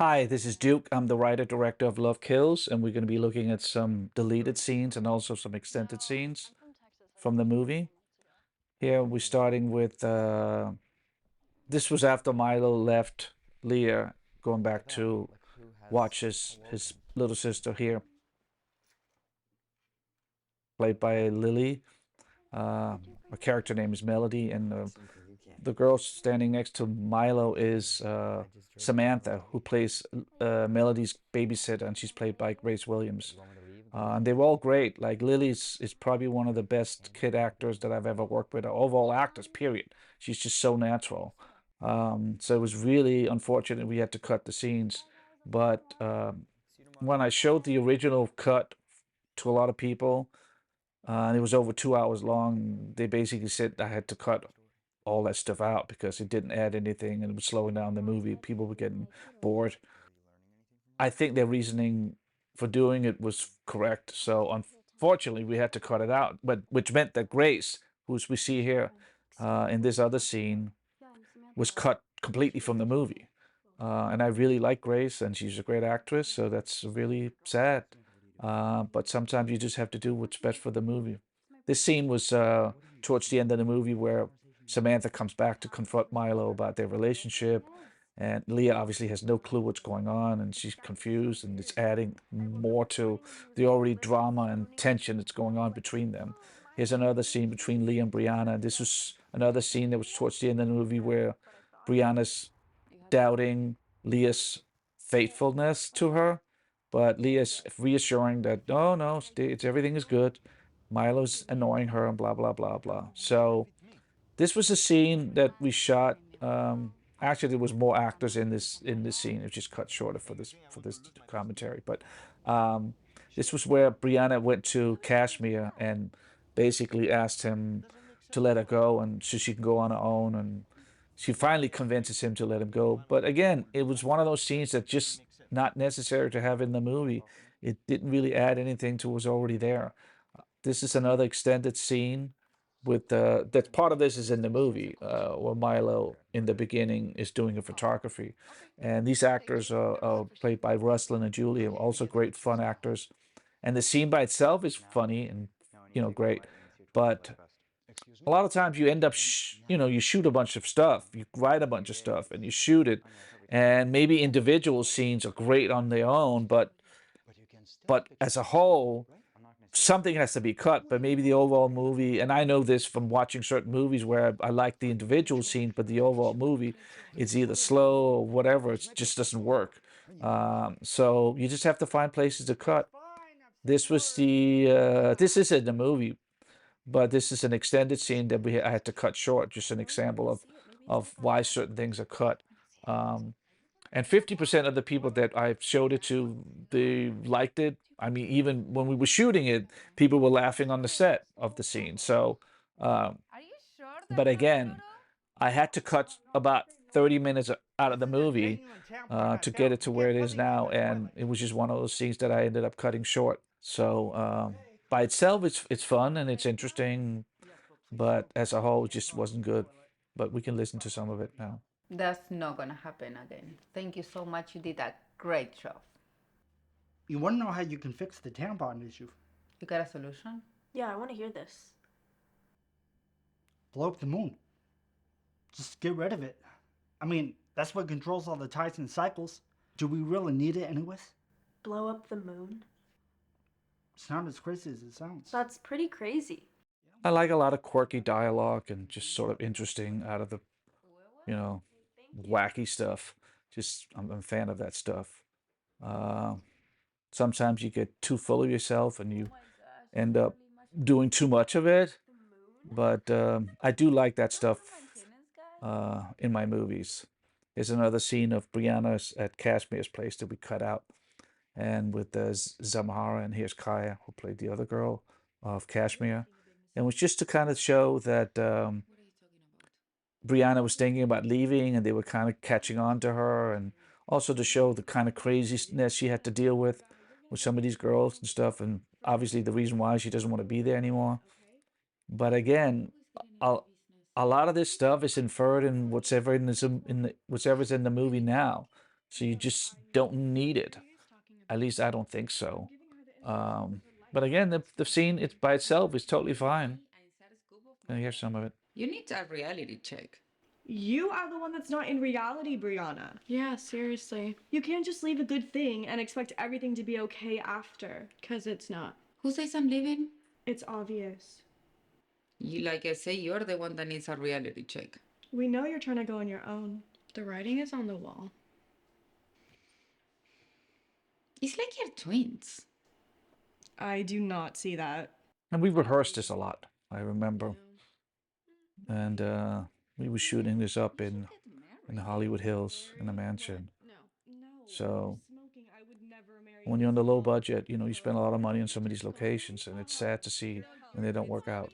Hi, this is Duke. I'm the writer-director of Love Kills, and we're going to be looking at some deleted scenes and also some extended scenes from the movie. Here we're starting with this was after Milo left Leah, going back to watch his little sister here, played by Lily. Her character name is Melody, and the girl standing next to Milo is Samantha, who plays Melody's babysitter, and she's played by Grace Williams. And they were all great. Like Lily's is probably one of the best kid actors that I've ever worked with, or overall actors, period. She's just so natural. So it was really unfortunate we had to cut the scenes. But when I showed the original cut to a lot of people, and it was over 2 hours long, they basically said I had to cut all that stuff out because it didn't add anything and it was slowing down the movie. People were getting bored. I think their reasoning for doing it was correct. So unfortunately, we had to cut it out, but which meant that Grace, who we see here in this other scene, was cut completely from the movie. And I really like Grace, and she's a great actress, so that's really sad. But sometimes you just have to do what's best for the movie. This scene was towards the end of the movie where Samantha comes back to confront Milo about their relationship, and Leah obviously has no clue what's going on, and she's confused, and it's adding more to the already drama and tension that's going on between them. Here's another scene between Leah and Brianna. This was another scene that was towards the end of the movie where Brianna's doubting Leah's faithfulness to her, but Leah's reassuring that no, no, it's everything is good. Milo's annoying her and blah blah blah blah. So this was a scene that we shot. Actually, there was more actors in this scene. It just cut shorter for this commentary. But um, this was where Brianna went to Kashmir and basically asked him to let her go, and so she can go on her own. And she finally convinces him to let him go. But again, it was one of those scenes that just not necessary to have in the movie. It didn't really add anything to what was already there. This is another extended scene with that part of this is in the movie where Milo in the beginning is doing a photography, and these actors are played by Ruslan and Julie, also great fun actors, and the scene by itself is funny and great, but a lot of times you end up you shoot a bunch of stuff, you write a bunch of stuff, and you shoot it, and maybe individual scenes are great on their own, but as a whole something has to be cut, but maybe the overall movie, and I know this from watching certain movies where I like the individual scenes, but the overall movie, it's either slow or whatever, it just doesn't work. So you just have to find places to cut. This is in the movie, but this is an extended scene that I had to cut short. Just an example of why certain things are cut. Um, and 50% of the people that I showed it to, they liked it. I mean, even when we were shooting it, people were laughing on the set of the scene. So, um, but again, I had to cut about 30 minutes out of the movie to get it to where it is now, and it was just one of those scenes that I ended up cutting short. So, by itself, it's fun and it's interesting, but as a whole, it just wasn't good. But we can listen to some of it now. That's not gonna happen again. Thank you so much. You did a great job. You want to know how you can fix the tampon issue? You got a solution? Yeah, I want to hear this. Blow up the moon. Just get rid of it. I mean, that's what controls all the tides and cycles. Do we really need it anyways? Blow up the moon? It's not as crazy as it sounds. That's pretty crazy. I like a lot of quirky dialogue and just sort of interesting out of the, you know, wacky stuff. Just I'm a fan of that stuff. Uh, Sometimes you get too full of yourself and you end up doing too much of it. But I do like that stuff in my movies. There's another scene of Brianna's at Cashmere's place that we cut out, and with Zamhara, and here's Kaya, who played the other girl of Kashmir. And it was just to kind of show that Brianna was thinking about leaving and they were kind of catching on to her, and also to show the kind of craziness she had to deal with some of these girls and stuff, and obviously the reason why she doesn't want to be there anymore. But again, a, a lot of this stuff is inferred in whatever's in the movie now. So you just don't need it. At least I don't think so. But again, the scene it's by itself is totally fine. And here's some of it. You need a reality check. You are the one that's not in reality, Brianna. Yeah, seriously. You can't just leave a good thing and expect everything to be okay after. 'Cause it's not. Who says I'm leaving? It's obvious. You, like I say, you're the one that needs a reality check. We know you're trying to go on your own. The writing is on the wall. It's like you're twins. I do not see that. And we rehearsed this a lot, I remember. And we were shooting this up in the Hollywood Hills in a mansion. So when you're on the low budget, you know, you spend a lot of money on some of these locations, and it's sad to see when they don't work out.